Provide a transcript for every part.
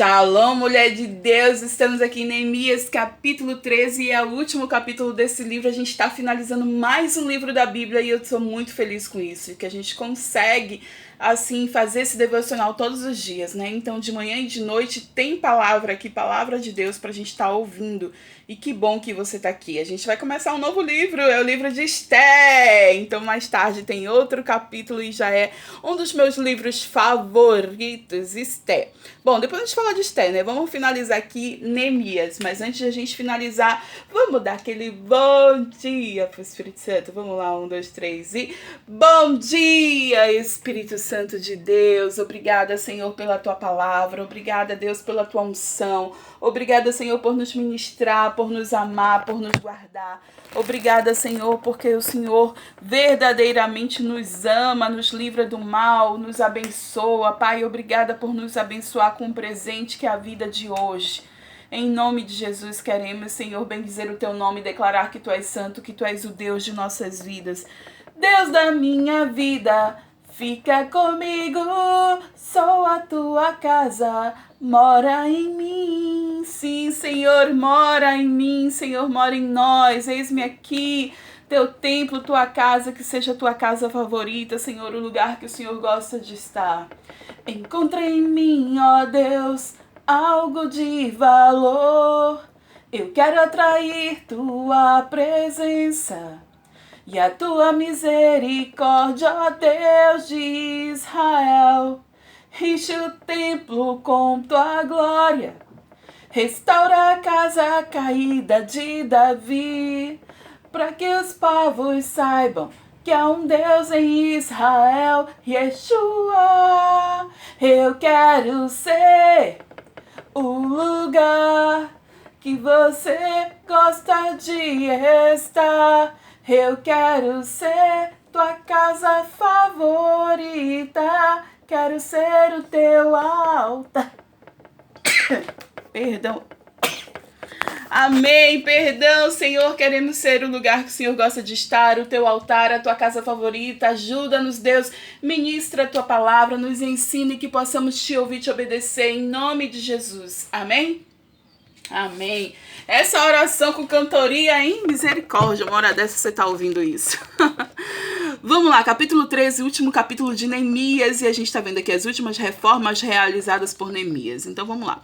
Shalom, mulher de Deus, estamos aqui em Neemias capítulo 13 e é o último capítulo desse livro. A gente está finalizando mais um livro da Bíblia e eu estou muito feliz com isso, que a gente consegue assim fazer esse devocional todos os dias, né? Então de manhã e de noite tem palavra aqui, palavra de Deus pra gente estar ouvindo. E que bom que você tá aqui. A gente vai começar um novo livro, é o livro de Esté. Então mais tarde tem outro capítulo e já é um dos meus livros favoritos, Esté. Bom, depois a gente fala de Esté, né? Vamos finalizar aqui Neemias, mas antes de a gente finalizar, vamos dar aquele bom dia pro Espírito Santo. Vamos lá, 1, 2, 3 e bom dia, Espírito Santo de Deus. Obrigada, Senhor, pela tua palavra. Obrigada, Deus, pela tua unção. Obrigada, Senhor, por nos ministrar, por nos amar, por nos guardar. Obrigada, Senhor, porque o Senhor verdadeiramente nos ama, nos livra do mal, nos abençoa. Pai, obrigada por nos abençoar com o presente que é a vida de hoje. Em nome de Jesus queremos, Senhor, bendizer o teu nome e declarar que tu és santo, que tu és o Deus de nossas vidas. Deus da minha vida, fica comigo, sou a tua casa, mora em mim. Sim, Senhor, mora em mim, Senhor, mora em nós. Eis-me aqui, teu templo, tua casa, que seja a tua casa favorita, Senhor, o lugar que o Senhor gosta de estar. Encontra em mim, ó Deus, algo de valor. Eu quero atrair tua presença e a tua misericórdia, ó Deus de Israel. Enche o templo com tua glória, restaura a casa caída de Davi, para que os povos saibam que há um Deus em Israel, Yeshua. Eu quero ser o lugar que você gosta de estar. Eu quero ser tua casa favorita. Quero ser o teu altar. Perdão. Amém, perdão, Senhor, queremos ser o lugar que o Senhor gosta de estar, o teu altar, a tua casa favorita. Ajuda-nos, Deus, ministra a tua palavra, nos ensine que possamos te ouvir, te obedecer, em nome de Jesus. Amém? Amém. Essa oração com cantoria em misericórdia, uma hora dessa você está ouvindo isso. Vamos lá, capítulo 13, último capítulo de Neemias, e a gente está vendo aqui as últimas reformas realizadas por Neemias. Então vamos lá.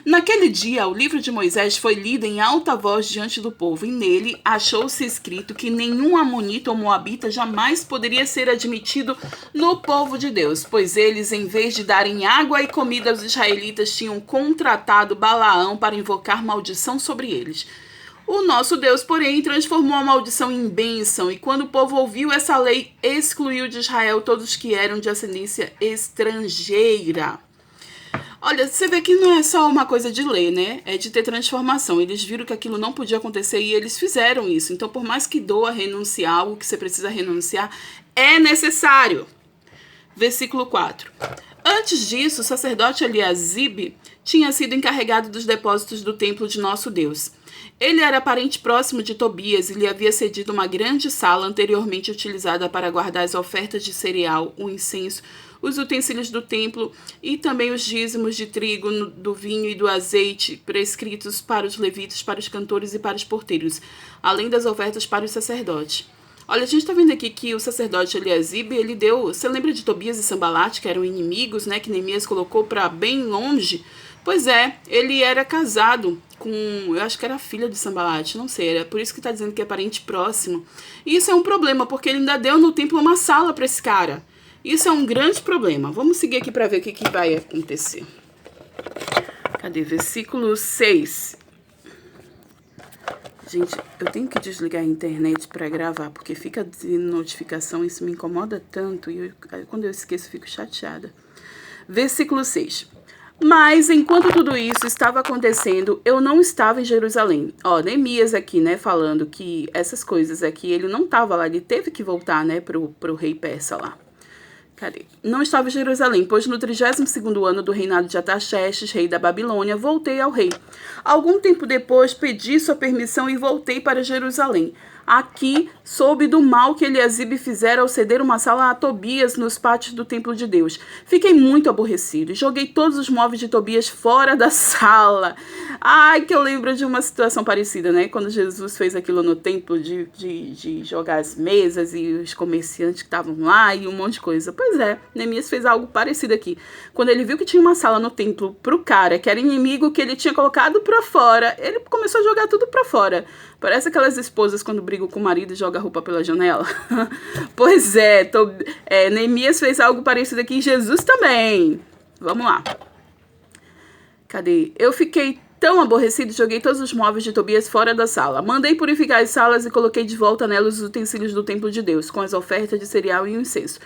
Naquele dia, o livro de Moisés foi lido em alta voz diante do povo, e nele achou-se escrito que nenhum amonita ou moabita jamais poderia ser admitido no povo de Deus, pois eles, em vez de darem água e comida aos israelitas, tinham contratado Balaão para invocar maldição sobre eles. O nosso Deus, porém, transformou a maldição em bênção, e quando o povo ouviu essa lei, excluiu de Israel todos que eram de ascendência estrangeira. Olha, você vê que não é só uma coisa de ler, né? É de ter transformação. Eles viram que aquilo não podia acontecer e eles fizeram isso. Então, por mais que doa renunciar algo que você precisa renunciar, é necessário. Versículo 4. Antes disso, o sacerdote Eliasibe tinha sido encarregado dos depósitos do templo de nosso Deus. Ele era parente próximo de Tobias e lhe havia cedido uma grande sala anteriormente utilizada para guardar as ofertas de cereal, o incenso, os utensílios do templo e também os dízimos de trigo, do vinho e do azeite prescritos para os levitas, para os cantores e para os porteiros, além das ofertas para os sacerdotes. Olha, a gente está vendo aqui que o sacerdote Eliasibe, ele deu... Você lembra de Tobias e Sambalate, que eram inimigos, né? Que Neemias colocou para bem longe? Pois é, ele era casado com... Eu acho que era a filha de Sambalate, não sei. Era por isso que está dizendo que é parente próximo. E isso é um problema, porque ele ainda deu no templo uma sala para esse cara. Isso é um grande problema. Vamos seguir aqui para ver o que vai acontecer. Cadê? Versículo 6. Gente, eu tenho que desligar a internet para gravar, porque fica de notificação, isso me incomoda tanto, e quando eu esqueço, eu fico chateada. Versículo 6. Mas, enquanto tudo isso estava acontecendo, eu não estava em Jerusalém. Ó, Neemias aqui, né, falando que essas coisas aqui, ele não estava lá, ele teve que voltar, né, pro rei persa lá. Cadê? Não estava em Jerusalém, pois no 32º ano do reinado de Artaxerxes, rei da Babilônia, voltei ao rei. Algum tempo depois, pedi sua permissão e voltei para Jerusalém. Aqui soube do mal que Eliasibe fizera ao ceder uma sala a Tobias nos pátios do templo de Deus. Fiquei muito aborrecido e joguei todos os móveis de Tobias fora da sala. Ai, que eu lembro de uma situação parecida, né? Quando Jesus fez aquilo no templo de jogar as mesas e os comerciantes que estavam lá e um monte de coisa. Pois é, Neemias fez algo parecido aqui. Quando ele viu que tinha uma sala no templo pro cara que era inimigo, que ele tinha colocado pra fora, ele começou a jogar tudo pra fora. Parece aquelas esposas quando brigam com o marido e jogam a roupa pela janela. Pois é, Neemias fez algo parecido aqui e Jesus também. Vamos lá. Cadê? Eu fiquei tão aborrecido, joguei todos os móveis de Tobias fora da sala. Mandei purificar as salas e coloquei de volta nelas os utensílios do templo de Deus, com as ofertas de cereal e o incenso.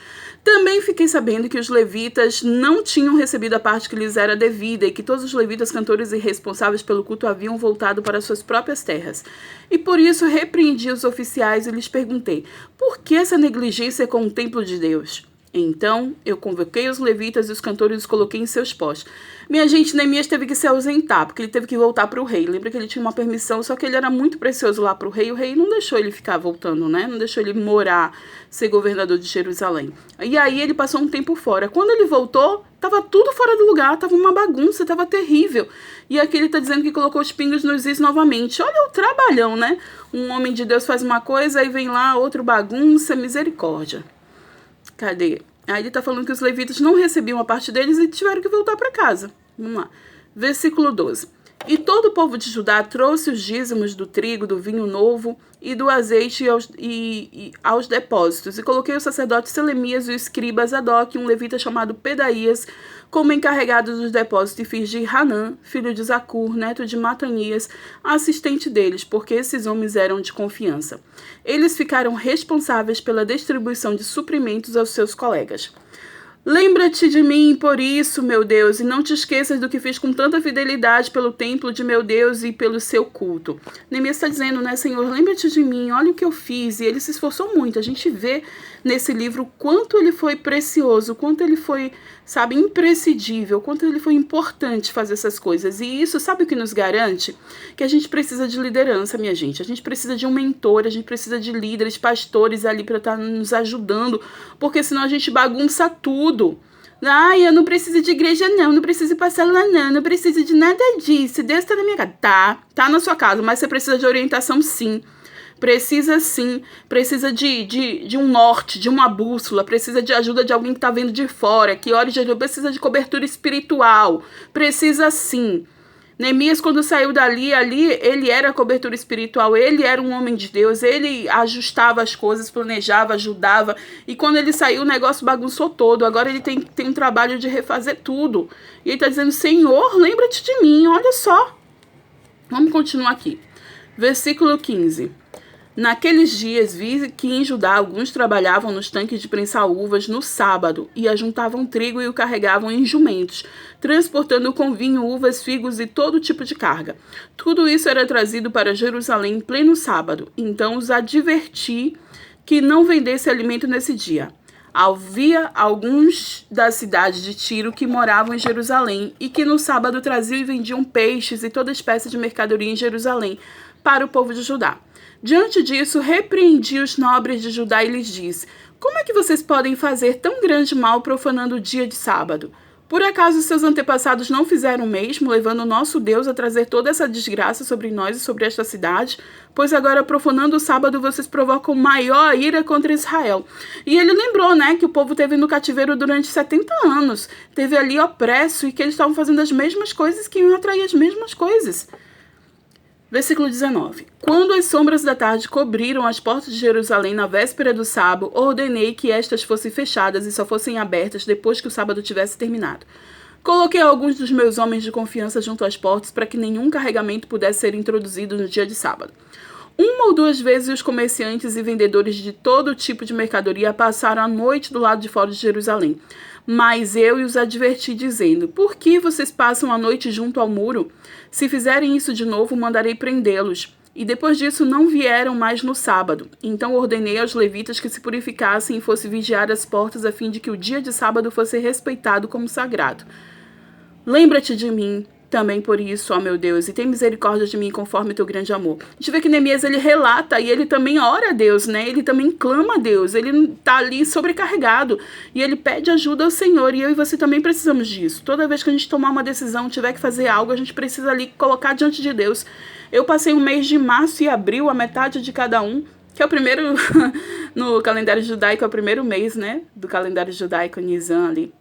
Também fiquei sabendo que os levitas não tinham recebido a parte que lhes era devida e que todos os levitas, cantores e responsáveis pelo culto haviam voltado para suas próprias terras. E por isso repreendi os oficiais e lhes perguntei, por que essa negligência com o templo de Deus? Então, eu convoquei os levitas e os cantores e os coloquei em seus postos. Minha gente, Neemias teve que se ausentar, porque ele teve que voltar para o rei. Lembra que ele tinha uma permissão, só que ele era muito precioso lá para o rei não deixou ele ficar voltando, né? Não deixou ele morar, ser governador de Jerusalém. E aí ele passou um tempo fora. Quando ele voltou, tava tudo fora do lugar, tava uma bagunça, tava terrível. E aqui ele tá dizendo que colocou os pingos nos is novamente. Olha o trabalhão, né? Um homem de Deus faz uma coisa, aí vem lá outro bagunça, misericórdia. Cadê? Aí ele tá falando que os levitas não recebiam a parte deles e tiveram que voltar para casa. Vamos lá. Versículo 12. E todo o povo de Judá trouxe os dízimos do trigo, do vinho novo e do azeite aos depósitos. E coloquei o sacerdote Selemias e o escriba Zadok, um levita chamado Pedaías, como encarregados dos depósitos, e fiz de Hanã, filho de Zacur, neto de Matanias, assistente deles, porque esses homens eram de confiança. Eles ficaram responsáveis pela distribuição de suprimentos aos seus colegas. Lembra-te de mim por isso, meu Deus, e não te esqueças do que fiz com tanta fidelidade pelo templo de meu Deus e pelo seu culto. Neemias está dizendo, né, Senhor, lembra-te de mim, olha o que eu fiz. E ele se esforçou muito. A gente vê nesse livro o quanto ele foi precioso, o quanto ele foi, sabe, imprescindível, o quanto ele foi importante fazer essas coisas. E isso, sabe o que nos garante? Que a gente precisa de liderança, minha gente. A gente precisa de um mentor, a gente precisa de líderes, pastores ali para estar nos ajudando, porque senão a gente bagunça tudo. Ai, eu não preciso de igreja não preciso passar lá não preciso de nada disso, Deus tá na minha casa. Tá na sua casa, mas você precisa de orientação sim. Precisa sim, precisa de um norte, de uma bússola, precisa de ajuda de alguém que tá vendo de fora, que ore de ajuda, precisa de cobertura espiritual, precisa sim. Neemias, quando saiu ali, ele era a cobertura espiritual, ele era um homem de Deus, ele ajustava as coisas, planejava, ajudava, e quando ele saiu, o negócio bagunçou todo. Agora ele tem um trabalho de refazer tudo. E ele está dizendo, Senhor, lembra-te de mim, olha só. Vamos continuar aqui. Versículo 15. Naqueles dias vi que em Judá alguns trabalhavam nos tanques de prensar uvas no sábado e ajuntavam trigo e o carregavam em jumentos, transportando com vinho, uvas, figos e todo tipo de carga. Tudo isso era trazido para Jerusalém em pleno sábado. Então os adverti que não vendesse alimento nesse dia. Havia alguns da cidade de Tiro que moravam em Jerusalém e que no sábado traziam e vendiam peixes e toda espécie de mercadoria em Jerusalém para o povo de Judá. Diante disso, repreendi os nobres de Judá e lhes disse, como é que vocês podem fazer tão grande mal profanando o dia de sábado? Por acaso seus antepassados não fizeram o mesmo, levando o nosso Deus a trazer toda essa desgraça sobre nós e sobre esta cidade? Pois agora, profanando o sábado, vocês provocam maior ira contra Israel. E ele lembrou, né, que o povo teve no cativeiro durante 70 anos, teve ali opresso e que eles estavam fazendo as mesmas coisas, que iam atrair as mesmas coisas. Versículo 19. Quando as sombras da tarde cobriram as portas de Jerusalém na véspera do sábado, ordenei que estas fossem fechadas e só fossem abertas depois que o sábado tivesse terminado. Coloquei alguns dos meus homens de confiança junto às portas para que nenhum carregamento pudesse ser introduzido no dia de sábado. Uma ou duas vezes os comerciantes e vendedores de todo tipo de mercadoria passaram a noite do lado de fora de Jerusalém. Mas eu os adverti, dizendo, por que vocês passam a noite junto ao muro? Se fizerem isso de novo, mandarei prendê-los. E depois disso não vieram mais no sábado. Então ordenei aos levitas que se purificassem e fossem vigiar as portas a fim de que o dia de sábado fosse respeitado como sagrado. Lembra-te de mim, também por isso, ó meu Deus, e tem misericórdia de mim conforme o teu grande amor. A gente vê que Neemias, ele relata e ele também ora a Deus, né? Ele também clama a Deus, ele tá ali sobrecarregado e ele pede ajuda ao Senhor, e eu e você também precisamos disso. Toda vez que a gente tomar uma decisão, tiver que fazer algo, a gente precisa ali colocar diante de Deus. Eu passei o mês de março e abril, a metade de cada um, que é o primeiro, no calendário judaico, é o primeiro mês, né, do calendário judaico, Nisan ali.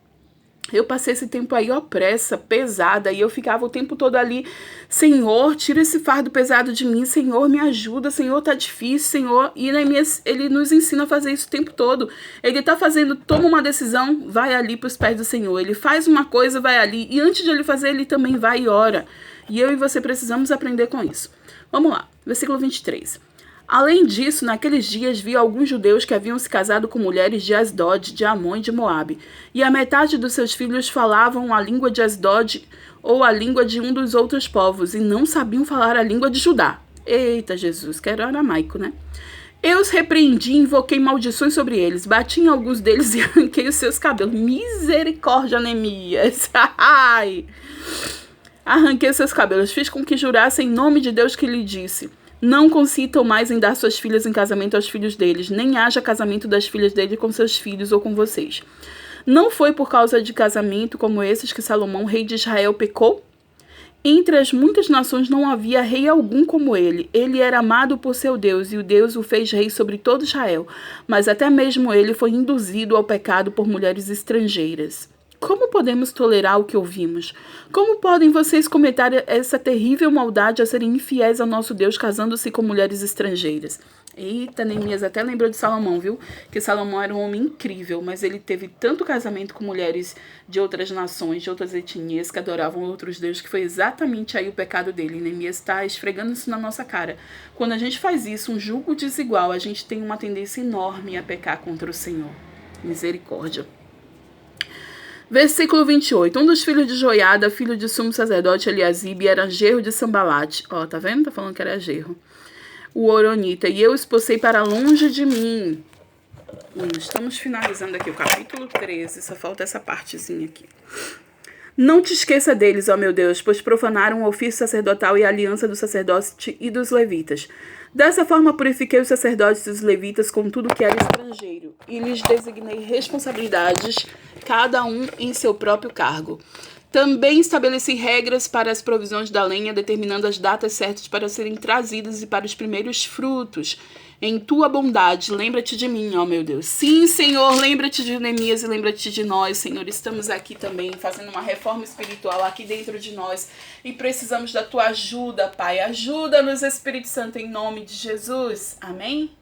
Eu passei esse tempo aí opressa, pesada, e eu ficava o tempo todo ali, Senhor, tira esse fardo pesado de mim, Senhor, me ajuda, Senhor, tá difícil, Senhor. E Neemias, ele nos ensina a fazer isso o tempo todo. Ele tá fazendo, toma uma decisão, vai ali pros pés do Senhor. Ele faz uma coisa, vai ali, e antes de ele fazer, ele também vai e ora. E eu e você precisamos aprender com isso. Vamos lá, versículo 23. Além disso, naqueles dias vi alguns judeus que haviam se casado com mulheres de Asdod, de Amon e de Moabe, e a metade dos seus filhos falavam a língua de Asdod ou a língua de um dos outros povos, e não sabiam falar a língua de Judá. Eita Jesus, que era aramaico, né? Eu os repreendi e invoquei maldições sobre eles, bati em alguns deles e arranquei os seus cabelos. Misericórdia, Neemias! Ai! Arranquei os seus cabelos, fiz com que jurassem em nome de Deus que lhe disse: não consintam mais em dar suas filhas em casamento aos filhos deles, nem haja casamento das filhas dele com seus filhos ou com vocês. Não foi por causa de casamento como esses que Salomão, rei de Israel, pecou? Entre as muitas nações não havia rei algum como ele. Ele era amado por seu Deus, e o Deus o fez rei sobre todo Israel. Mas até mesmo ele foi induzido ao pecado por mulheres estrangeiras. Como podemos tolerar o que ouvimos? Como podem vocês cometer essa terrível maldade a serem infiéis ao nosso Deus, casando-se com mulheres estrangeiras? Eita, Neemias até lembrou de Salomão, viu? Que Salomão era um homem incrível, mas ele teve tanto casamento com mulheres de outras nações, de outras etnias, que adoravam outros deuses, que foi exatamente aí o pecado dele. Neemias está esfregando isso na nossa cara. Quando a gente faz isso, um julgo desigual, a gente tem uma tendência enorme a pecar contra o Senhor. Misericórdia. Versículo 28. Um dos filhos de Joiada, filho de sumo sacerdote Eliasibe, era genro de Sambalate. Ó, tá vendo? Tá falando que era genro. O Oronita. E eu expulsei para longe de mim. Estamos finalizando aqui o capítulo 13. Só falta essa partezinha aqui. Não te esqueça deles, ó meu Deus, pois profanaram o ofício sacerdotal e a aliança do sacerdote e dos levitas. Dessa forma purifiquei os sacerdotes e os levitas com tudo que era estrangeiro, e lhes designei responsabilidades, cada um em seu próprio cargo. Também estabeleci regras para as provisões da lenha, determinando as datas certas para serem trazidas e para os primeiros frutos. Em tua bondade, lembra-te de mim, ó meu Deus. Sim, Senhor, lembra-te de Neemias e lembra-te de nós, Senhor. Estamos aqui também fazendo uma reforma espiritual aqui dentro de nós e precisamos da tua ajuda, Pai. Ajuda-nos, Espírito Santo, em nome de Jesus. Amém?